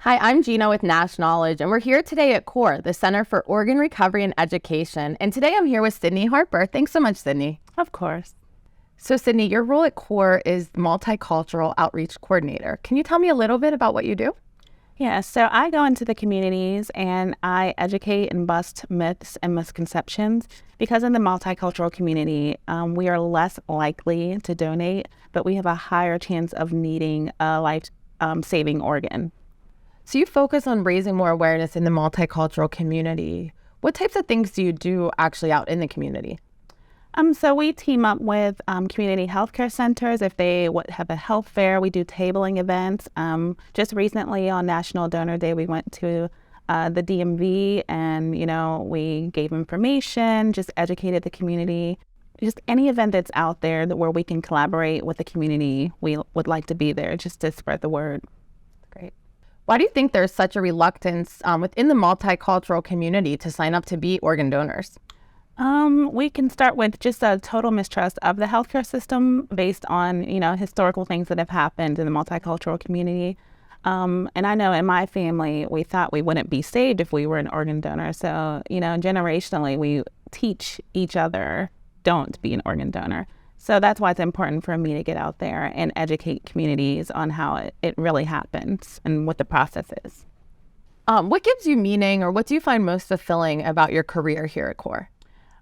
Hi, I'm Gina with Nash Knowledge, and we're here today at CORE, the Center for Organ Recovery and Education. And today I'm here with Sidney Harper. Thanks so much, Sidney. Of course. So, Sidney, your role at CORE is Multicultural Outreach Coordinator. Can you tell me a little bit about what you do? Yeah, so I go into the communities and I educate and bust myths and misconceptions because in the multicultural community, we are less likely to donate, but we have a higher chance of needing a life-saving organ. So you focus on raising more awareness in the multicultural community. What types of things do you do actually out in the community? So we team up with community healthcare centers. If they have a health fair, we do tabling events. Just recently on National Donor Day, we went to the DMV and, we gave information, just educated the community. Just any event that's out there where we can collaborate with the community, we would like to be there just to spread the word. Great. Why do you think there's such a reluctance within the multicultural community to sign up to be organ donors? We can start with just a total mistrust of the healthcare system based on, historical things that have happened in the multicultural community. And I know in my family, we thought we wouldn't be saved if we were an organ donor. So, generationally, we teach each other, don't be an organ donor. So that's why it's important for me to get out there and educate communities on how it really happens and what the process is. What gives you meaning, or what do you find most fulfilling about your career here at CORE?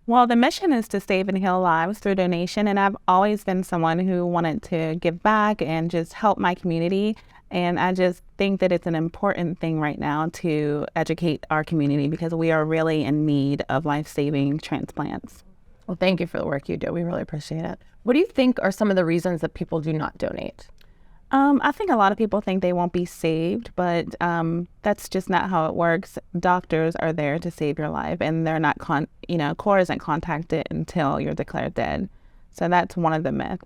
Well, the mission is to save and heal lives through donation, and I've always been someone who wanted to give back and just help my community. And I just think that it's an important thing right now to educate our community because we are really in need of life-saving transplants. Well, thank you for the work you do. We really appreciate it. What do you think are some of the reasons that people do not donate? I think a lot of people think they won't be saved, but that's just not how it works. Doctors are there to save your life, and they're not, CORE isn't contacted until you're declared dead. So that's one of the myths.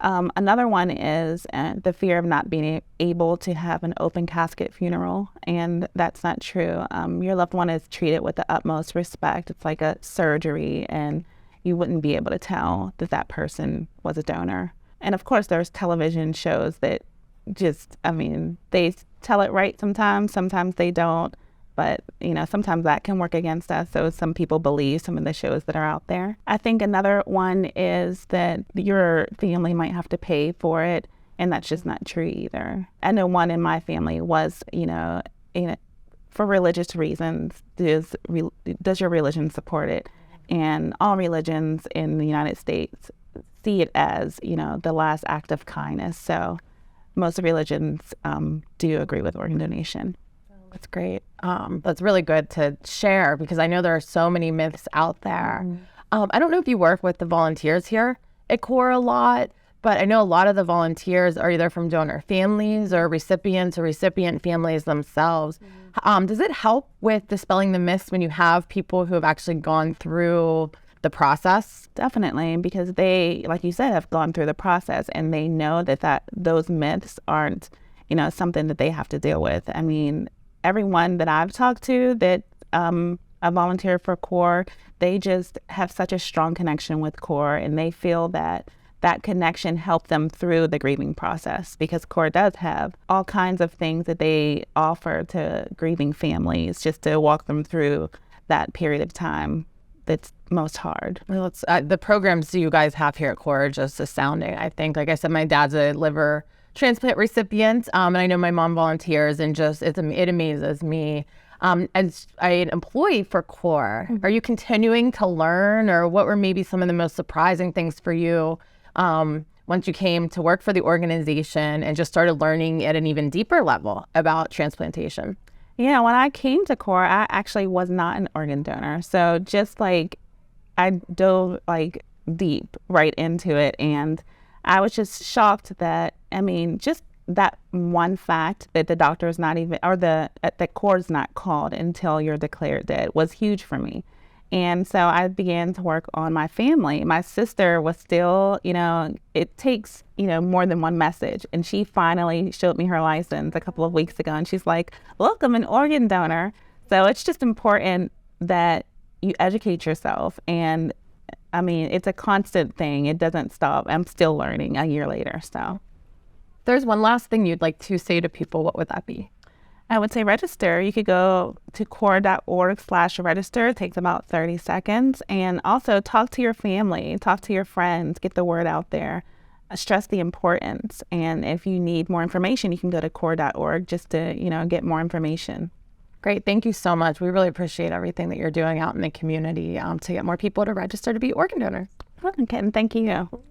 Another one is the fear of not being able to have an open casket funeral, and that's not true. Your loved one is treated with the utmost respect. It's like a surgery, and you wouldn't be able to tell that person was a donor. And of course, there's television shows that they tell it right sometimes they don't. But, sometimes that can work against us. So some people believe some of the shows that are out there. I think another one is that your family might have to pay for it. And that's just not true either. I know one in my family was, for religious reasons, does your religion support it? And all religions in the United States see it as, the last act of kindness. So most religions do agree with organ donation. That's great. That's really good to share because I know there are so many myths out there. I don't know if you work with the volunteers here at CORE a lot, but I know a lot of the volunteers are either from donor families or recipients or recipient families themselves. Does it help with dispelling the myths when you have people who have actually gone through the process? Definitely, because they, like you said, have gone through the process and they know that those myths aren't, something that they have to deal with. I mean, everyone that I've talked to that I volunteer for CORE, they just have such a strong connection with CORE, and they feel that connection helped them through the grieving process because CORE does have all kinds of things that they offer to grieving families just to walk them through that period of time that's most hard. Well, the programs you guys have here at CORE are just astounding. I think, like I said, my dad's a liver transplant recipient, and I know my mom volunteers, and it amazes me. As an employee for CORE, are you continuing to learn, or what were maybe some of the most surprising things for you once you came to work for the organization and just started learning at an even deeper level about transplantation? Yeah, when I came to CORE, I actually was not an organ donor. So just like I dove deep right into it, and I was just shocked that, just that one fact that the doctor is not even, or that CORE is not called until you're declared dead was huge for me. And so I began to work on my family. My sister was still, it takes, more than one message. And she finally showed me her license a couple of weeks ago. And she's like, look, I'm an organ donor. So it's just important that you educate yourself. And it's a constant thing. It doesn't stop. I'm still learning a year later. So there's one last thing you'd like to say to people. What would that be? I would say register. You could go to core.org/register. It takes about 30 seconds. And also talk to your family, talk to your friends, get the word out there. Stress the importance. And if you need more information, you can go to core.org just to, get more information. Great. Thank you so much. We really appreciate everything that you're doing out in the community to get more people to register to be organ donors. Okay, and thank you.